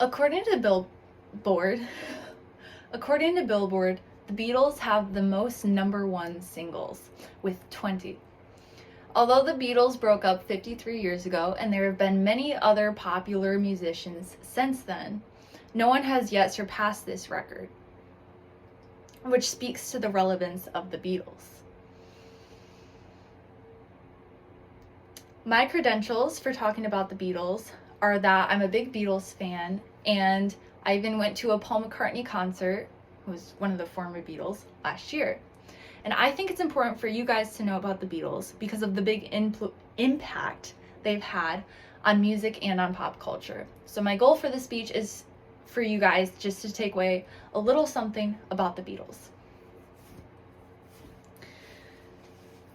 According to Billboard, according to Billboard, the Beatles have the most number one singles with 20. Although the Beatles broke up 53 years ago and there have been many other popular musicians since then, no one has yet surpassed this record, which speaks to the relevance of the Beatles. My credentials for talking about the Beatles are that I'm a big Beatles fan, and I even went to a Paul McCartney concert, who was one of the former Beatles, last year. And I think it's important for you guys to know about the Beatles because of the big impact they've had on music and on pop culture. So my goal for this speech is for you guys just to take away a little something about the Beatles.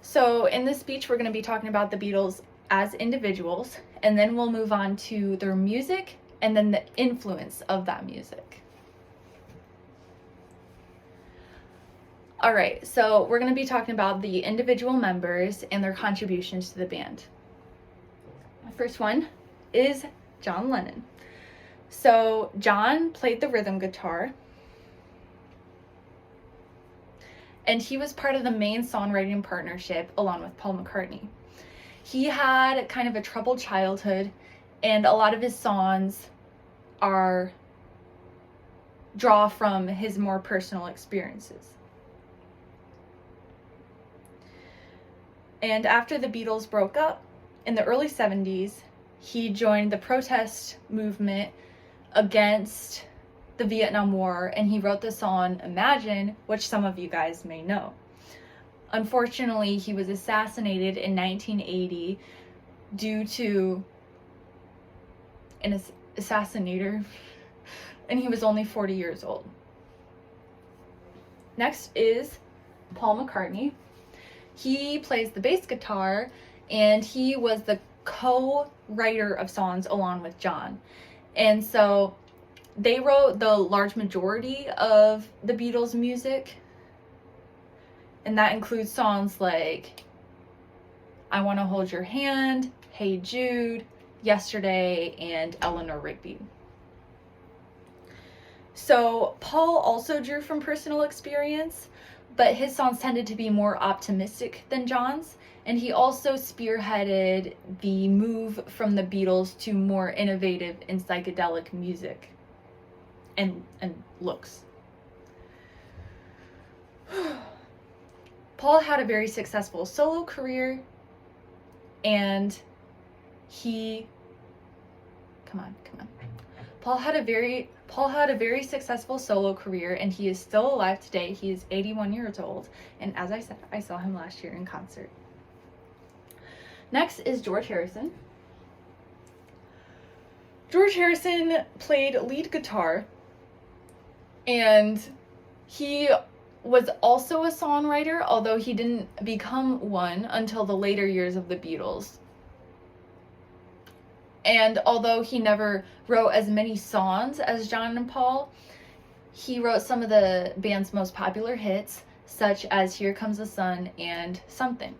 So in this speech, we're going to be talking about the Beatles as individuals, and then we'll move on to their music and then the influence of that music. All right, so we're going to be talking about the individual members and their contributions to the band. The first one is John Lennon. So John played the rhythm guitar, and he was part of the main songwriting partnership along with Paul McCartney. He had kind of a troubled childhood, and a lot of his songs draw from his more personal experiences. And after the Beatles broke up in the early 70s, he joined the protest movement against the Vietnam War, and he wrote the song Imagine, which some of you guys may know. Unfortunately, he was assassinated in 1980 due to an assassinator, and he was only 40 years old. Next is Paul McCartney. He plays the bass guitar, and he was the co-writer of songs along with John. And so they wrote the large majority of the Beatles' music, and that includes songs like I Want to Hold Your Hand, Hey Jude, Yesterday, and Eleanor Rigby. So Paul also drew from personal experience, but his songs tended to be more optimistic than John's, and he also spearheaded the move from the Beatles to more innovative and psychedelic music and looks. Paul had a very successful solo career, and Paul had a very successful solo career, and he is still alive today. He is 81 years old, and as I said, I saw him last year in concert. Next is George Harrison. George Harrison played lead guitar, and he was also a songwriter, although he didn't become one until the later years of the Beatles. And although he never wrote as many songs as John and Paul, he wrote some of the band's most popular hits, such as Here Comes the Sun and Something.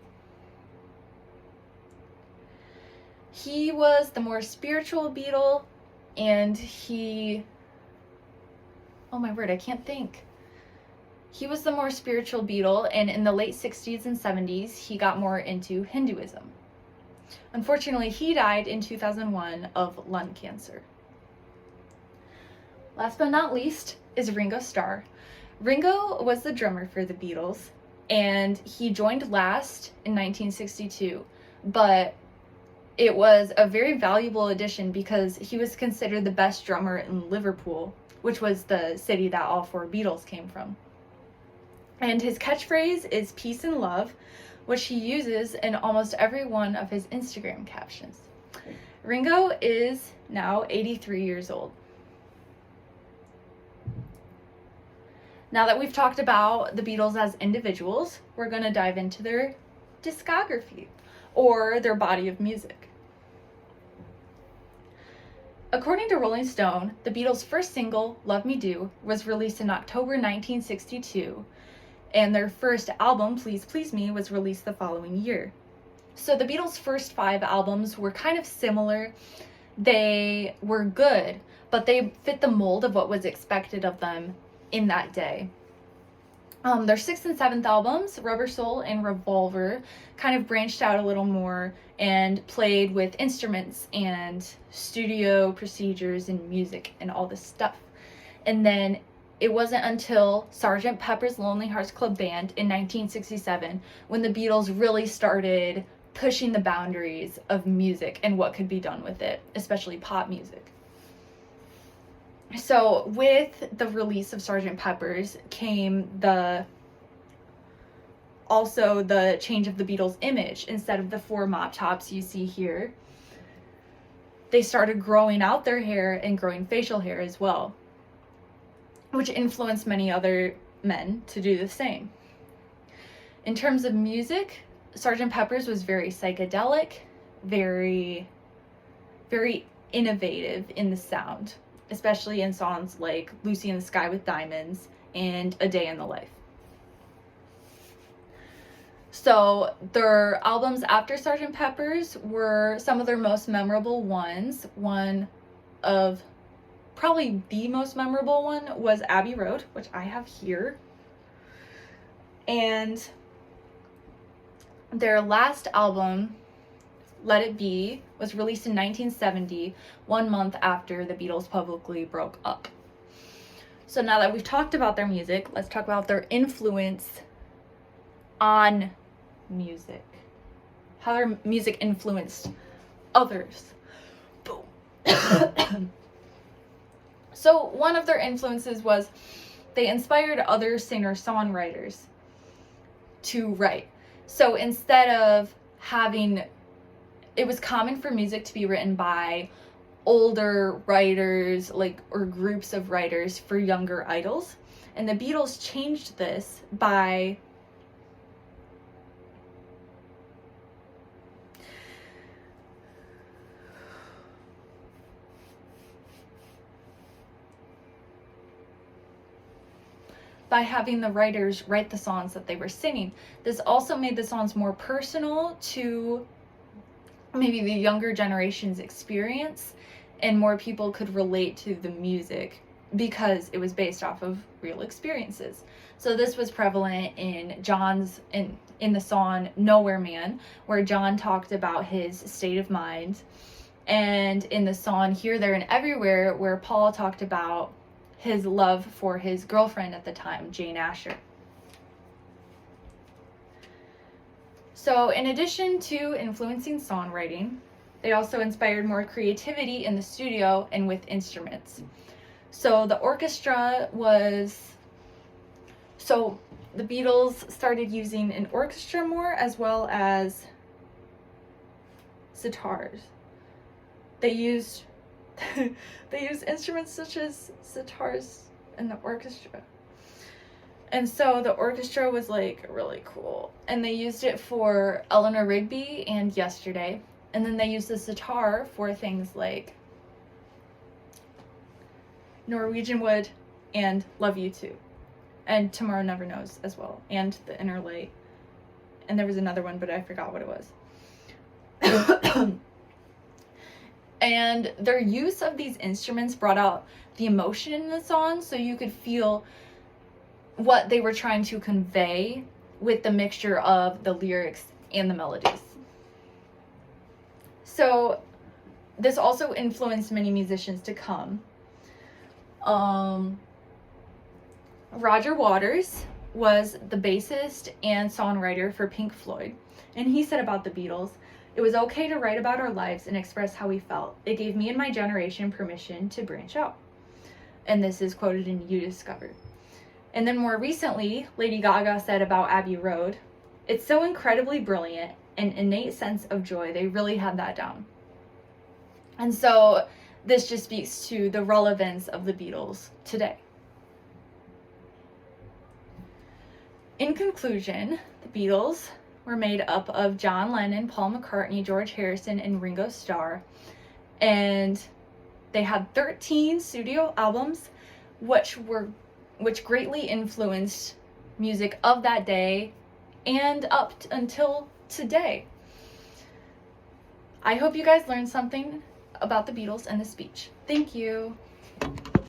He was the more spiritual Beatle, and He was the more spiritual Beatle, and in the late 60s and 70s, he got more into Hinduism. Unfortunately, he died in 2001 of lung cancer. Last but not least is Ringo Starr. Ringo was the drummer for the Beatles, and he joined last in 1962, but it was a very valuable addition because he was considered the best drummer in Liverpool, which was the city that all four Beatles came from. And his catchphrase is peace and love, which he uses in almost every one of his Instagram captions. Ringo is now 83 years old. Now that we've talked about the Beatles as individuals, we're going to dive into their discography, or their body of music. According to Rolling Stone, the Beatles' first single, Love Me Do, was released in October 1962, and their first album, Please Please Me, was released the following year. So the Beatles' first 5 albums were kind of similar. they were good, but they fit the mold of what was expected of them in that day. Their sixth and seventh albums, Rubber Soul and Revolver, kind of branched out a little more and played with instruments and studio procedures and music and all this stuff. And then it wasn't until Sgt. Pepper's Lonely Hearts Club Band in 1967 when the Beatles really started pushing the boundaries of music and what could be done with it, especially pop music. So with the release of Sgt. Pepper's came also the change of the Beatles' image. Instead of the 4 mop tops you see here, they started growing out their hair and growing facial hair as well, which influenced many other men to do the same. In terms of music, Sgt. Pepper's was very psychedelic, very, very innovative in the sound, especially in songs like Lucy in the Sky with Diamonds and A Day in the Life. So their albums after Sgt. Pepper's were some of their most memorable ones. One of probably the most memorable one was Abbey Road, which I have here. And their last album, Let It Be, was released in 1970, 1 month after the Beatles publicly broke up. So now that we've talked about their music, let's talk about their influence on music. How their music influenced others. Boom. So one of their influences was they inspired other singer-songwriters to write. So instead of having, it was common for music to be written by older writers, or groups of writers for younger idols. And the Beatles changed this by having the writers write the songs that they were singing. This also made the songs more personal to maybe the younger generation's experience, and more people could relate to the music because it was based off of real experiences. So this was prevalent in John's, in the song Nowhere Man, where John talked about his state of mind, and in the song Here, There, and Everywhere, where Paul talked about his love for his girlfriend at the time, Jane Asher. So in addition to influencing songwriting, they also inspired more creativity in the studio and with instruments. So the orchestra was, so the Beatles started using an orchestra more, as well as sitars. They used instruments such as sitars in the orchestra. And so the orchestra was really cool. And they used it for Eleanor Rigby and Yesterday. And then they used the sitar for things like Norwegian Wood and Love You Too. And Tomorrow Never Knows as well. And The Inner Light. And there was another one, but I forgot what it was. And their use of these instruments brought out the emotion in the song, so you could feel what they were trying to convey with the mixture of the lyrics and the melodies. So this also influenced many musicians to come. Roger Waters was the bassist and songwriter for Pink Floyd, and he said about the Beatles, "It was okay to write about our lives and express how we felt. It gave me and my generation permission to branch out." And this is quoted in You Discovered. And then more recently, Lady Gaga said about Abbey Road, "It's so incredibly brilliant, an innate sense of joy. They really had that down." And so this just speaks to the relevance of the Beatles today. In conclusion, the Beatles were made up of John Lennon, Paul McCartney, George Harrison, and Ringo Starr. And they had 13 studio albums, which greatly influenced music of that day and until today. I hope you guys learned something about the Beatles and the speech. Thank you.